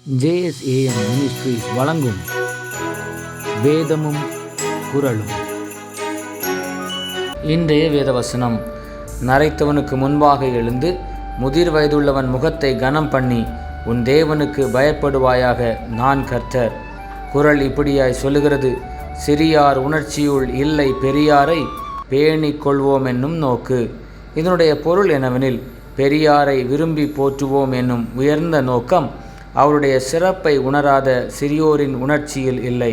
JSAM ministries வழங்கும் வேதமும் குறளும். இன்றைய வேதவசனம்: நரைத்தவனுக்கு முன்பாக எழுந்து முதிர் வயதுள்ளவன் முகத்தை கனம் பண்ணி உன் தேவனுக்கு பயப்படுவாயாக, நான் கர்த்தர். குறள் இப்படியாய் சொல்லுகிறது: சிறியார் உணர்ச்சியுள் இல்லை பெரியாரை பேணிக் கொள்வோம் என்னும் நோக்கு. இதனுடைய பொருள் என்னவெனில், பெரியாரை விரும்பி போற்றுவோம் என்னும் உயர்ந்த நோக்கம் அவருடைய சிறப்பை உணராத சிறியோரின் உணர்ச்சியில் இல்லை.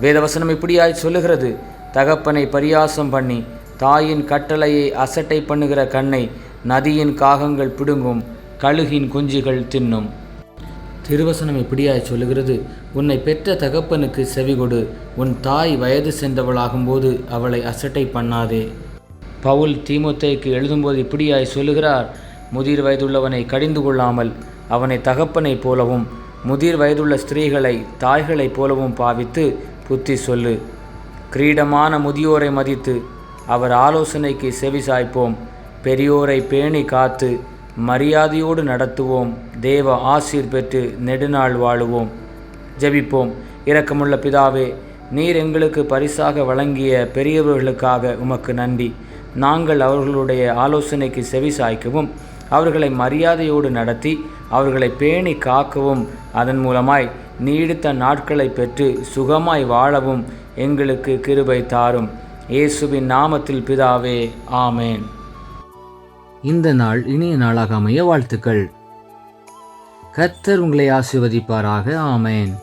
வேதவசனம் இப்படியாய் சொல்லுகிறது: தகப்பனை பரியாசம் பண்ணி தாயின் கட்டளையை அசட்டை பண்ணுகிற கண்ணை நதியின் காகங்கள் பிடுங்கும், கழுகின் குஞ்சுகள் தின்னும். திருவசனம் இப்படியாய் சொல்லுகிறது: உன்னை பெற்ற தகப்பனுக்கு செவிகொடு, உன் தாய் வயது சென்றவளாகும்போது அவளை அசட்டை பண்ணாதே. பவுல் தீமோத்தேயுக்கு எழுதும்போது இப்படியாய் சொல்லுகிறார்: முதிர் வயதுள்ளவனை கடிந்து கொள்ளாமல் அவனை தகப்பனைப் போலவும் முதிர் வயதுள்ள ஸ்திரீகளை தாய்களைப் போலவும் பாவித்து புத்தி சொல்லு. கிரீடமான முதியோரை மதித்து அவர் ஆலோசனைக்கு செவி சாய்ப்போம். பெரியோரை பேணி காத்து மரியாதையோடு நடத்துவோம். தேவ ஆசீர் பெற்று நெடுநாள் வாழுவோம். ஜெபிப்போம். இரக்கமுள்ள பிதாவே, நீர் எங்களுக்கு பரிசாக வழங்கிய பெரியவர்களுக்காக உமக்கு நன்றி. நாங்கள் அவர்களுடைய ஆலோசனைக்கு செவி சாய்க்கவும், அவர்களை மரியாதையோடு நடத்தி அவர்களை பேணி காக்கவும், அதன் மூலமாய் நீடித்த நாட்களை பெற்று சுகமாய் வாழவும் எங்களுக்கு கிருபை தாரும். இயேசுவின் நாமத்தில் பிதாவே, ஆமேன். இந்த நாள் இனிய நாளாக அமைய வாழ்த்துக்கள். கர்த்தர் உங்களை ஆசீர்வதிப்பாராக. ஆமேன்.